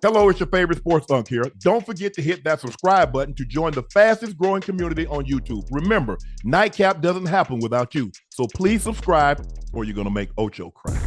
Hello, it's your favorite sports Unc here. Don't forget to hit that subscribe button to join the fastest growing community on YouTube. Remember, Nightcap doesn't happen without you. So please subscribe or you're going to make Ocho cry.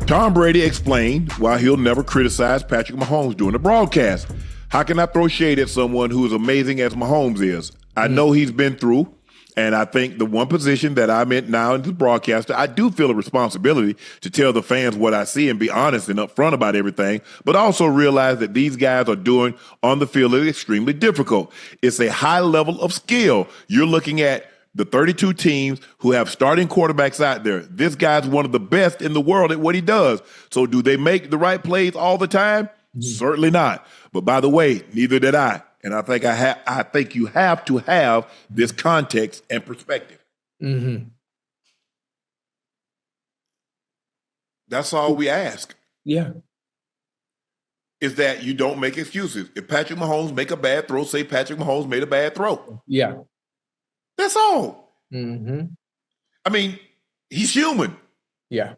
Tom Brady explained why he'll never criticize Patrick Mahomes during the broadcast. How can I throw shade at someone who is amazing as Mahomes is? I know he's been through, and I think the one position that I'm in now as the broadcaster, I do feel a responsibility to tell the fans what I see and be honest and upfront about everything, but also realize that these guys are doing on the field is extremely difficult. It's a high level of skill. You're looking at the 32 teams who have starting quarterbacks out there. This guy's one of the best in the world at what he does. So do they make the right plays all the time? Certainly not. But by the way, neither did I. And I think you have to have this context and perspective. Mm-hmm. That's all we ask. Yeah. Is that you don't make excuses. If Patrick Mahomes make a bad throw, say Patrick Mahomes made a bad throw. Yeah. That's all. Mm-hmm. I mean, he's human. Yeah.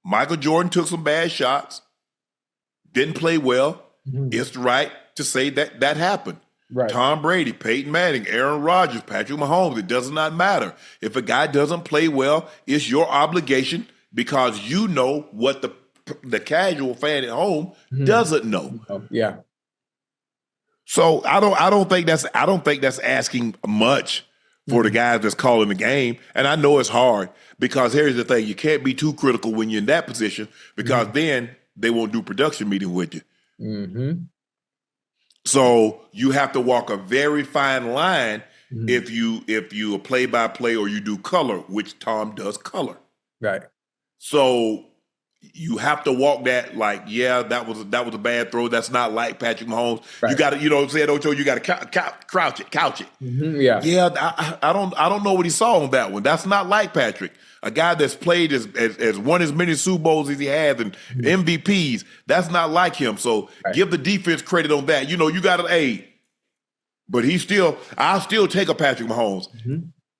Michael Jordan took some bad shots, didn't play well. Mm-hmm. It's right to say that that happened. Right. Tom Brady, Peyton Manning, Aaron Rodgers, Patrick Mahomes, it does not matter. If a guy doesn't play well, it's your obligation because you know what the casual fan at home doesn't know. Yeah. So I don't think that's asking much for the guys that's calling the game. And I know it's hard because here's the thing: you can't be too critical when you're in that position because then they won't do production meeting with you. Mm-hmm. So you have to walk a very fine line if you play by play or you do color, which Tom does color. Right. So you have to walk that like, yeah, that was a bad throw. That's not like Patrick Mahomes. Right. You got to, you know what I'm saying, Ocho, you got to couch it. Mm-hmm. Yeah. Yeah, I don't know what he saw on that one. That's not like Patrick. A guy that's played as won as many Super Bowls as he has and MVPs. That's not like him. So give the defense credit on that. You know, you got an but I'll still take a Patrick Mahomes.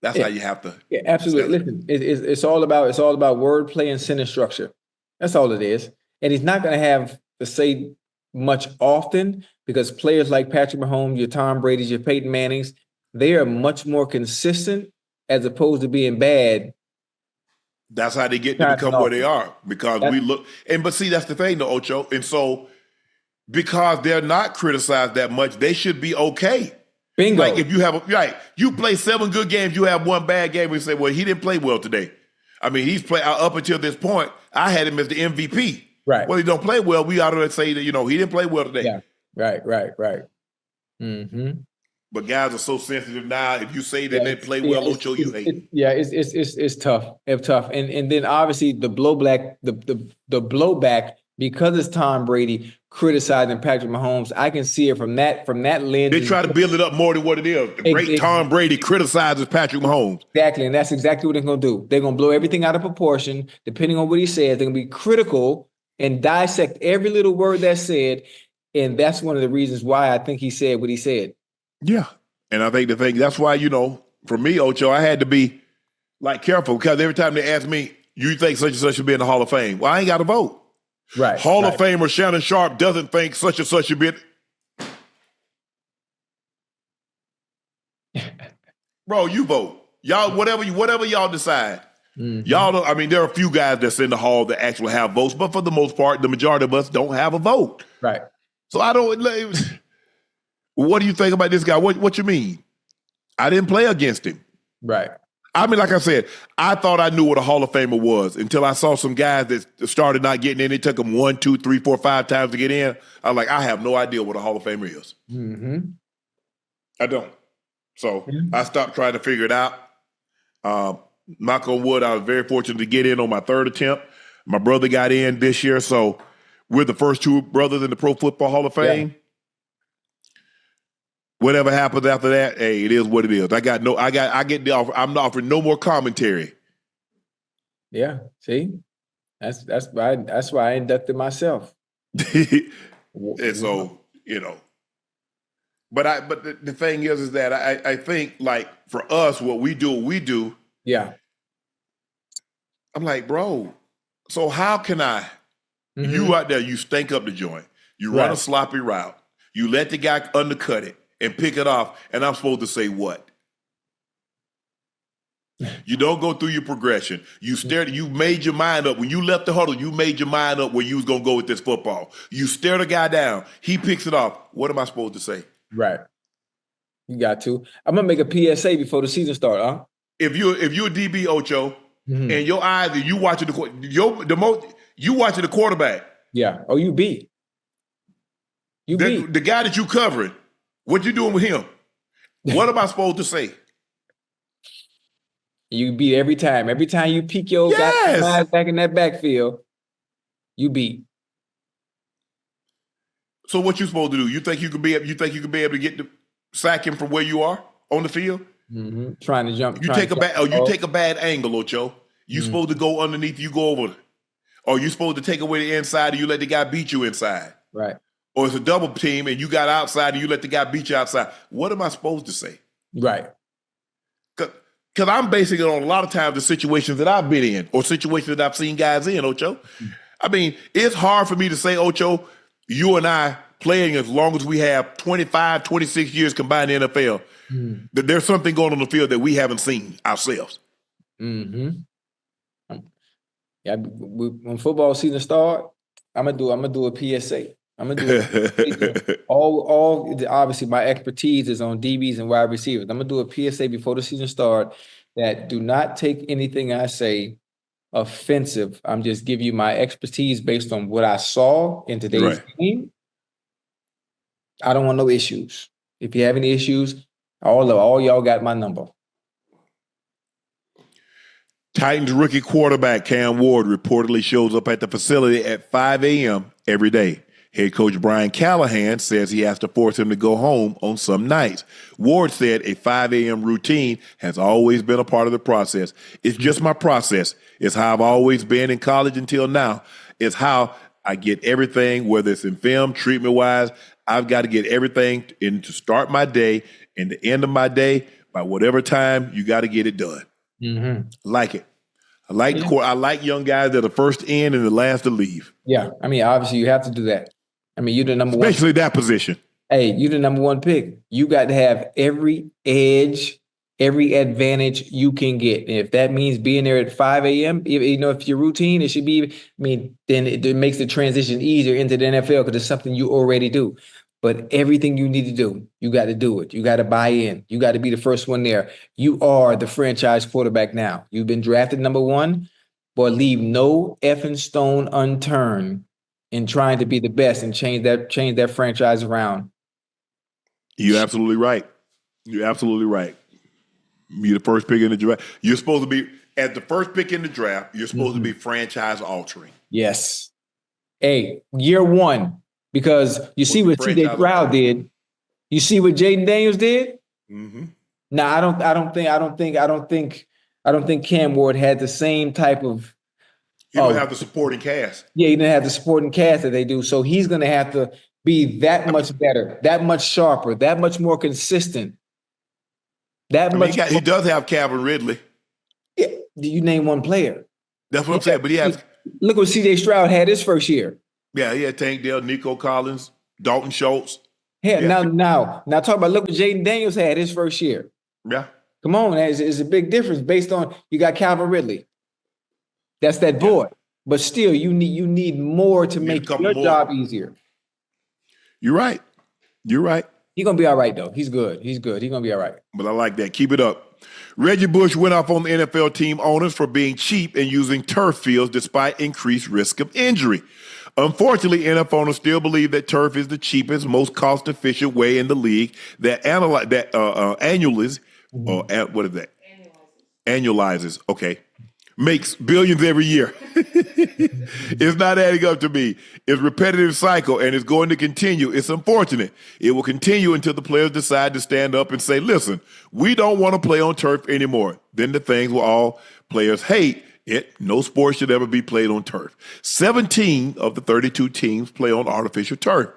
That's how you have to. Yeah, absolutely. Listen, it's all about wordplay and sentence structure. That's all it is. And he's not going to have to say much often because players like Patrick Mahomes, your Tom Brady's, your Peyton Mannings, they are much more consistent as opposed to being bad. That's how they get to become where they are because but see, that's the thing though, Ocho. And so because they're not criticized that much, they should be okay. Bingo. Like if you play 7 good games, you have 1 bad game, we say, well, he didn't play well today. I mean, he's played up until this point. I had him as the MVP. Right. Well, he don't play well. We ought to say that, he didn't play well today. Yeah. Right. Mm-hmm. But guys are so sensitive now. If you say that they play well, Ocho, you hate. It's tough. It's tough. And then obviously the blowback, the blowback, because it's Tom Brady criticizing Patrick Mahomes, I can see it from that lens. They try to build it up more than what it is. The great Tom Brady criticizes Patrick Mahomes. Exactly, and that's exactly what they're going to do. They're going to blow everything out of proportion, depending on what he says. They're going to be critical and dissect every little word that's said, and that's one of the reasons why I think he said what he said. Yeah, and I think that's why, for me, Ocho, I had to be careful because every time they ask me, you think such and such should be in the Hall of Fame? Well, I ain't got to vote. Right. Hall of Famer Shannon Sharpe doesn't think such and such should be. Bro, you vote. Y'all, whatever y'all decide. Mm-hmm. Y'all don't, I mean, there are a few guys that's in the hall that actually have votes, but for the most part, the majority of us don't have a vote. Right. So I don't. What do you think about this guy? What you mean? I didn't play against him. Right. I mean, like I said, I thought I knew what a Hall of Famer was until I saw some guys that started not getting in. It took them 1, 2, 3, 4, 5 times to get in. I was like, I have no idea what a Hall of Famer is. Mm-hmm. I don't. So I stopped trying to figure it out. Knock on wood, I was very fortunate to get in on my 3rd attempt. My brother got in this year, so we're the first 2 brothers in the Pro Football Hall of Fame. Yeah. Whatever happens after that, hey, it is what it is. I get the offer. I'm not offering no more commentary. Yeah, see, that's why I inducted myself. And so, but the thing is that I think for us, what we do. Yeah. I'm like, bro, so how can I? You out there, you stink up the joint. You run a sloppy route. You let the guy undercut it and pick it off, and I'm supposed to say what? You don't go through your progression. You made your mind up. When you left the huddle, you made your mind up where you was going to go with this football. You stare the guy down. He picks it off. What am I supposed to say? Right. You got to. I'm going to make a PSA before the season starts, huh? If you're a DB, Ocho, and your eyes, you watching you watching the quarterback. Yeah. Oh, you beat. The guy that you covering, what you doing with him? What am I supposed to say? You beat every time. Every time you peek your guys back in that backfield, you beat. So what you supposed to do? You think you could be able to get the sack him from where you are on the field? Mm-hmm. Trying to jump. You take a bad angle, Ocho. You supposed to go underneath. You go over, or you supposed to take away the inside, and you let the guy beat you inside. Right. Or it's a double team, and you got outside, and you let the guy beat you outside. What am I supposed to say? Right. Because I'm basing it on a lot of times the situations that I've been in or situations that I've seen guys in, Ocho. I mean, it's hard for me to say, Ocho, you and I playing as long as we have 25, 26 years combined in the NFL, that there's something going on the field that we haven't seen ourselves. Mm-hmm. Yeah, when football season start, I'm gonna do a PSA. I'm gonna do it. all obviously my expertise is on DBs and wide receivers. I'm gonna do a PSA before the season start that do not take anything I say offensive. I'm just giving you my expertise based on what I saw in today's game. I don't want no issues. If you have any issues, all y'all got my number. Titans rookie quarterback Cam Ward reportedly shows up at the facility at 5 a.m. every day. Head coach Brian Callahan says he has to force him to go home on some nights. Ward said a 5 a.m. routine has always been a part of the process. It's just my process. It's how I've always been in college until now. It's how I get everything, whether it's in film, treatment-wise. I've got to get everything in to start my day and the end of my day. By whatever time, you got to get it done. I like it. I like young guys that are first in and the last to leave. Yeah, I mean, obviously you have to do that. I mean, you're the number one. Especially that position. Hey, you're the number one pick. You got to have every edge, every advantage you can get. And if that means being there at 5 a.m., if your routine, it should be, then it makes the transition easier into the NFL because it's something you already do. But everything you need to do, you got to do it. You got to buy in. You got to be the first one there. You are the franchise quarterback now. You've been drafted number one, but leave no effing stone unturned in trying to be the best and change that franchise around. You're absolutely right. You're absolutely right. You're the first pick in the draft. You're supposed to be, at the first pick in the draft, you're supposed to be franchise altering. Yes. Hey, year one. Because you see what TJ Stroud did, you see what Jaden Daniels did. Now I don't think Cam Ward had the same type of. You don't have the supporting cast. Yeah, he didn't have the supporting cast that they do. So he's going to have to be that much better, that much sharper, that much more consistent. He does have Calvin Ridley. Yeah, you name one player. That's what I'm saying. But he has. Look what CJ Stroud had his first year. Yeah, he had Tank Dell, Nico Collins, Dalton Schultz. Yeah, now talk about look what Jaden Daniels had his first year. Yeah. Come on, it's a big difference based on you got Calvin Ridley. That's that boy. But still, you need more to make your job easier. You're right. He's gonna be all right though. He's good. He's gonna be all right. But I like that. Keep it up. Reggie Bush went off on the NFL team owners for being cheap and using turf fields despite increased risk of injury. Unfortunately, NFL owners still believe that turf is the cheapest, most cost-efficient way in the league that annualizes. What is that? Annualizes. Okay. Makes billions every year. It's not adding up to me. It's a repetitive cycle, and it's going to continue. It's unfortunate. It will continue until the players decide to stand up and say, listen, we don't want to play on turf anymore. Then the things will all players hate. No sport should ever be played on turf. 17 of the 32 teams play on artificial turf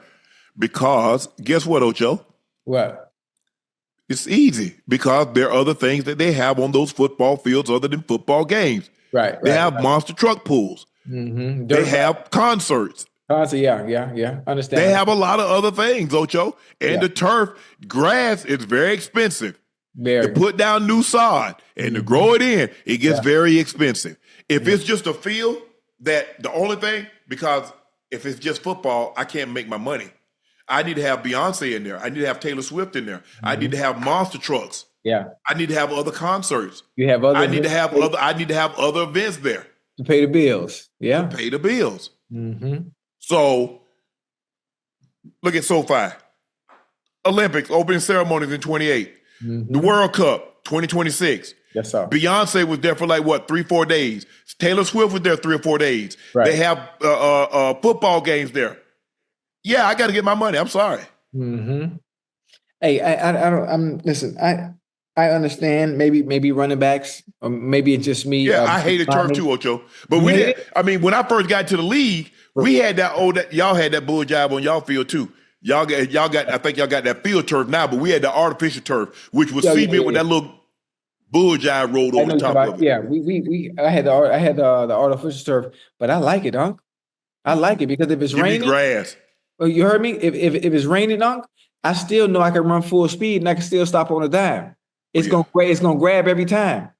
because, guess what, Ocho? What? It's easy because there are other things that they have on those football fields other than football games. Right. They Right. have monster truck pools. Mm-hmm. They have concerts. Yeah. They Understand. have a lot of other things, Ocho. And Yeah. the turf, grass is very expensive. To Very. put down new sod and to grow it in, it gets Yeah. very expensive. If Yeah. it's just a field, that the only thing, because if it's just football, I can't make my money. I need to have Beyonce in there. I need to have Taylor Swift in there. I need to have monster trucks. Yeah. I need to have other concerts. You have other I need to events have other events there to pay the bills. to Yeah. pay the bills. Mm-hmm. So look at SoFi. Olympics, opening ceremonies in 28. The World Cup, 2026. Yes, sir. Beyonce was there for like what, 3-4 days. Taylor Swift was there 3 or 4 days. Right. They have football games there. Yeah, I got to get my money. I'm sorry. Mm-hmm. Hey, I don't. Listen. I understand. Maybe running backs, or maybe it's just me. Yeah, I hated turf too, Ocho. But we did. I mean, when I first got to the league, we had y'all had that bull jive on y'all field too. Y'all got. I think y'all got that field turf now, but we had the artificial turf, which was cement with that little bull jive rolled over the top of it. Yeah, I had the artificial turf, but I like it, Unc. I like it because if it's Give me raining, grass. well, you heard me. If it's raining, Unc, I still know I can run full speed and I can still stop on a dime. It's gonna grab every time.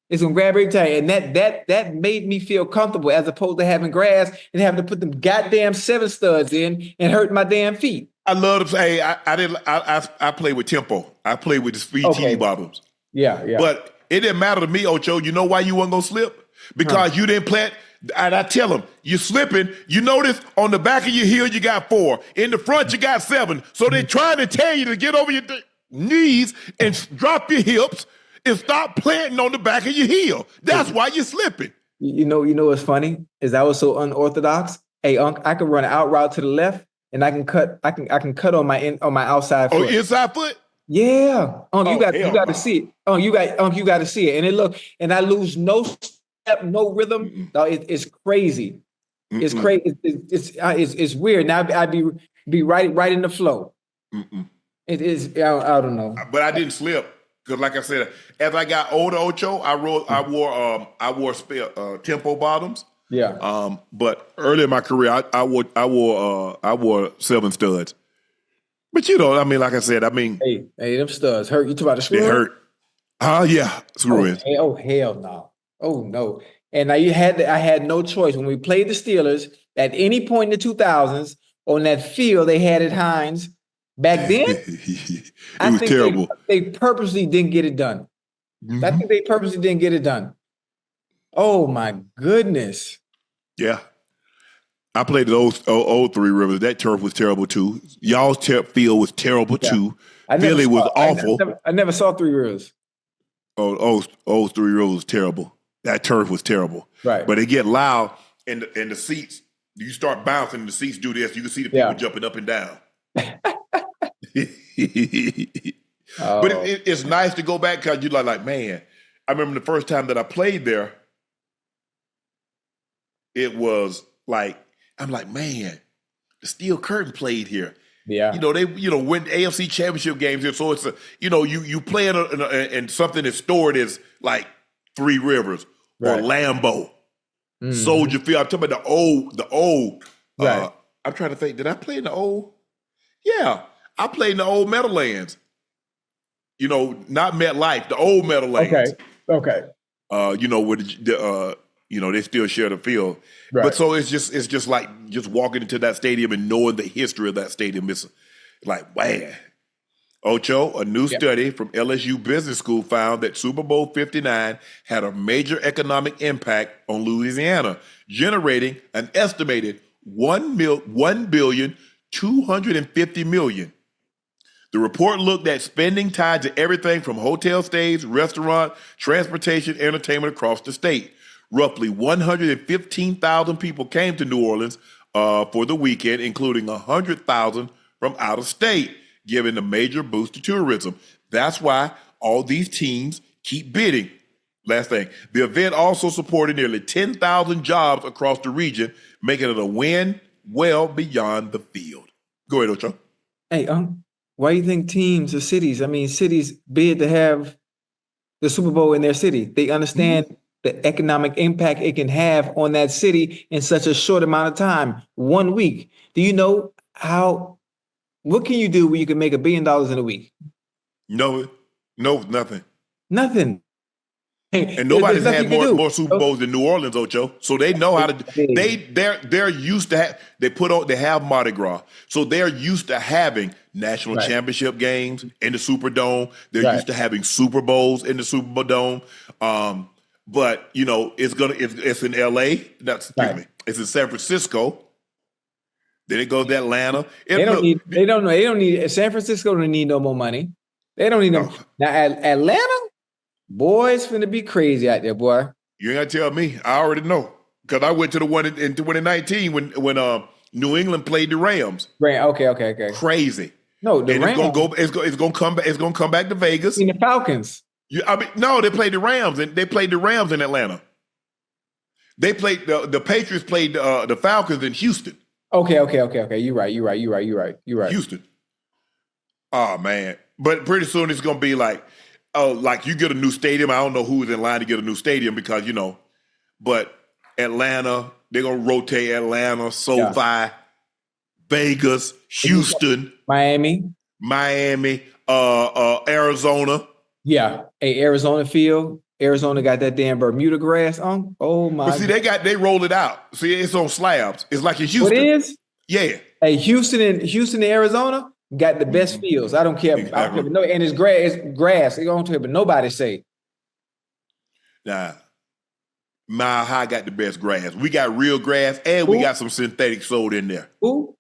It's gonna grab every time, and that made me feel comfortable as opposed to having grass and having to put them goddamn 7 studs in and hurting my damn feet. I love to say I play with tempo. I play with the speed teeny bottoms. Yeah. But it didn't matter to me, Ocho. You know why you wasn't gonna slip? Because you didn't plant. And I tell them, you're slipping. You notice on the back of your heel you got 4. In the front you got 7. So they're trying to tell you to get over your knees and drop your hips and stop planting on the back of your heel. That's why you're slipping. You know what's funny is I was so unorthodox. Hey, Unc, I can run an out route to the left, and I can cut. I can cut on my outside foot. Oh, inside foot. Yeah, Unc, you got to no. see it. You got to see it. And I lose no step, no rhythm. No, it's crazy. It's crazy. It's weird. Now I'd be right in the flow. It is. I don't know. But I didn't slip because, like I said, as I got older, Ocho, I wore tempo bottoms. Yeah. But early in my career, I wore 7 studs. But I mean, like I said, hey, them studs hurt. You talk about the screw? They hurt. Yeah, screw-ins. Oh, hell no. Oh no. And I had no choice. When we played the Steelers at any point in the 2000s on that field they had at Hines back then, it was terrible. They purposely didn't get it done. I think they purposely didn't get it done. Oh my goodness. Yeah. I played at old Three Rivers. That turf was terrible too. Y'all's field was terrible too. Philly was awful. I never saw Three Rivers. Old Three Rivers was terrible. That turf was terrible. Right. But it get loud and the seats, you start bouncing and the seats do this. You can see the people jumping up and down. But it's nice to go back because you're like, man, I remember the first time that I played there, it was like, I'm like, man, the Steel Curtain played here. Yeah. They win AFC championship games here. So it's you play in something that's stored as like Three Rivers or Lambeau, Soldier Field. I'm talking about the old. Right. I'm trying to think. Did I play in the old? Yeah, I played in the old Meadowlands. Not MetLife, the old Meadowlands. Okay. Where they still share the field. Right. But so it's just like just walking into that stadium and knowing the history of that stadium. It's like, wow. Ocho, a new study from LSU Business School found that Super Bowl 59 had a major economic impact on Louisiana, generating an estimated $1.25 billion. The report looked at spending tied to everything from hotel stays, restaurant, transportation, entertainment across the state. Roughly 115,000 people came to New Orleans for the weekend, including 100,000 from out of state, giving a major boost to tourism. That's why all these teams keep bidding. Last thing, the event also supported nearly 10,000 jobs across the region, making it a win well beyond the field. Go ahead, Ocho. Hey, why do you think teams or cities bid to have the Super Bowl in their city? They understand the economic impact it can have on that city in such a short amount of time, 1 week. Do you know what can you do where you can make $1 billion in a week? No, nothing. Nothing. And There's nobody's nothing had you can do. more Super Bowls than New Orleans, Ocho. So they know how to. They're used to. They have Mardi Gras, so they're used to having national championship games in the Superdome. They're used to having Super Bowls in the Superdome. But it's in L.A. Excuse me. It's in San Francisco. Then it goes to Atlanta. They don't need. San Francisco don't need no more money. They don't need no. Now Atlanta. Boy, it's finna be crazy out there, boy. You ain't gotta tell me. I already know. Because I went to the one in 2019 when New England played the Rams. Okay. Crazy. No, the Rams. It's gonna come back to Vegas. In the Falcons. No, they played the Rams and they played the Rams in Atlanta. They played the Patriots played the Falcons in Houston. Okay. You're right. Houston. Oh man. But pretty soon it's gonna be like you get a new stadium. I don't know who's in line to get a new stadium because, but Atlanta, they're going to rotate Atlanta, SoFi, Vegas, Houston. Miami, Arizona. Yeah. Hey, Arizona field. Arizona got that damn Bermuda grass on. Oh my. But see, they roll it out. See, it's on slabs. It's like in Houston. What is? Yeah. Hey, Houston and Arizona got the best fields. I don't care. Exactly. I don't care. No, and it's grass. They don't care, but nobody say. Nah. Mile High got the best grass. We got real grass and we got some synthetic sold in there. Who?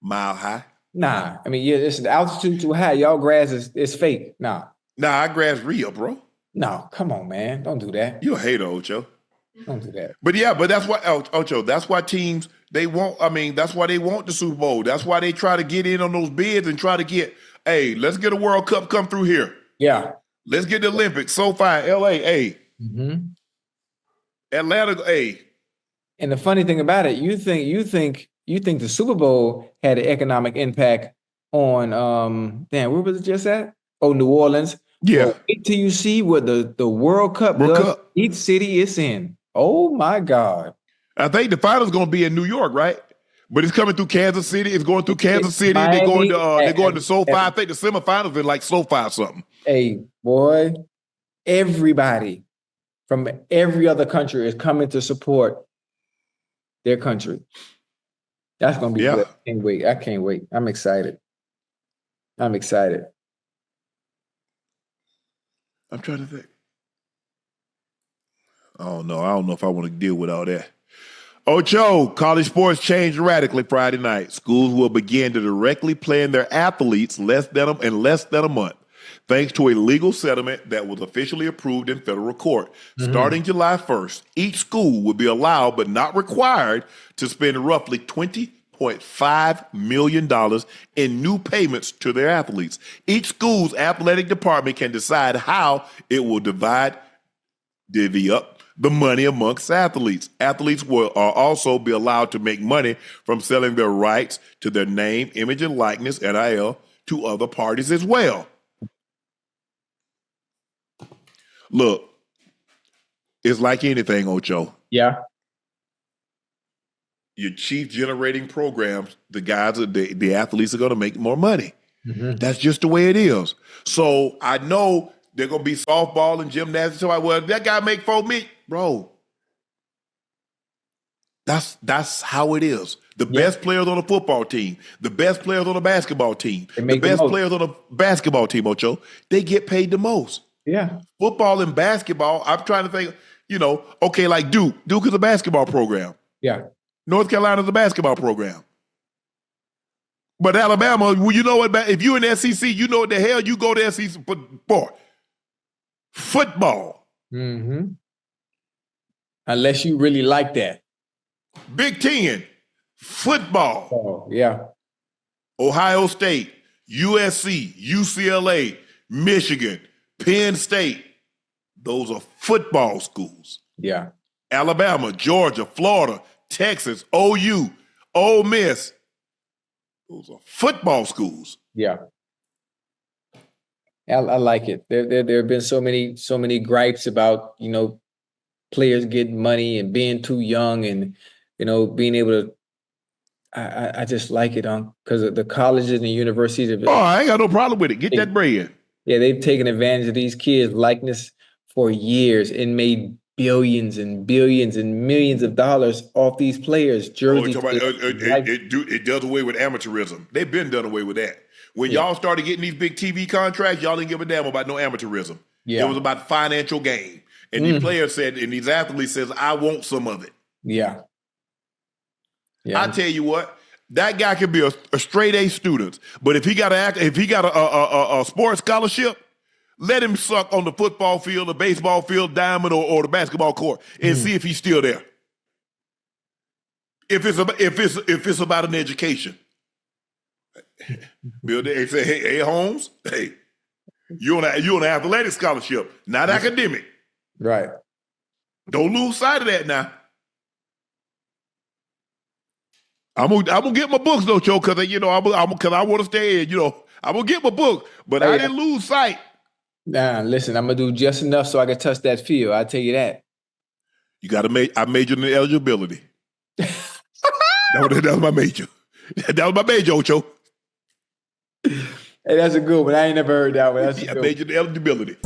Mile High. Nah. I mean, it's the altitude too high. Y'all grass is fake. Nah, our grass real, bro. No, come on, man. Don't do that. You a hater, Ocho. Don't do that. But that's why, Ocho, that's why teams, that's why they want the Super Bowl. That's why they try to get in on those bids and try to get, hey, let's get a World Cup come through here. Yeah. Let's get the Olympics. SoFi, LA, hey. Mm-hmm. Atlanta, hey. And the funny thing about it, you think the Super Bowl had an economic impact on, where was it just at? Oh, New Orleans. Yeah. Well, wait till you see what the World Cup does each city it's in. Oh my God. I think the final's gonna be in New York, right? But it's coming through Kansas City. It's going through Kansas City. Miami, they're going to SoFi. I think the semifinals in like SoFi or something. Hey, boy, everybody from every other country is coming to support their country. That's gonna be good. I can't wait. I'm excited. I'm trying to think. Oh no, I don't know if I want to deal with all that. Ocho, college sports changed radically Friday night. Schools will begin to directly plan their athletes in less than a month, thanks to a legal settlement that was officially approved in federal court. Mm-hmm. Starting July 1st, each school will be allowed but not required to spend roughly $20.5 million in new payments to their athletes. Each school's athletic department can decide how it will divvy up the money amongst athletes. Athletes will also be allowed to make money from selling their rights to their name, image, and likeness, NIL, to other parties as well. Look, it's like anything, Ocho. Yeah. Your chief generating programs, the athletes are going to make more money. Mm-hmm. That's just the way it is. So I know they're going to be softball and gymnastics. So that guy make $4 million. Bro, that's how it is. The best players on the football team, the best players on the basketball team, the best players on the basketball team, Ocho, they get paid the most. Yeah. Football and basketball, I'm trying to think, okay, like Duke. Duke is a basketball program. Yeah. North Carolina's a basketball program. But Alabama, well, you know what? If you're in the SEC, you know what the hell you go to SEC for. Football. Mm-hmm. Unless you really like that. Big Ten. Football. Oh, yeah. Ohio State, USC, UCLA, Michigan, Penn State. Those are football schools. Yeah. Alabama, Georgia, Florida, Texas, OU, Ole Miss. Those are football schools. Yeah. I like it. There have been so many gripes about, players getting money and being too young and, being able to. I just like it, because the colleges and the universities have. Oh, I ain't got no problem with it. Get that bread. Yeah, they've taken advantage of these kids' likeness for years and made billions and billions and millions of dollars off these players' jerseys. It does away with amateurism. They've been done away with that. When y'all started getting these big TV contracts, y'all didn't give a damn about no amateurism. Yeah. It was about financial gain. And these players said, and these athletes says, I want some of it. Yeah. I tell you what, that guy could be a straight A student, but if he got a sports scholarship, let him suck on the football field, the baseball field, diamond, or the basketball court, and see if he's still there. If it's about an education, Bill, they say, hey Holmes, hey, you're on an athletic scholarship, not academic. Right. Don't lose sight of that now. I'm gonna get my books though, Joe, because because I want to stay in. I'm gonna get my book, but I didn't lose sight. Nah, listen, I'm gonna do just enough so I can touch that field. I'll tell you that. You got to I majored in eligibility. that was my major. That was my major, Ocho. Hey, that's a good one. I ain't never heard that one. That's a good majored in eligibility.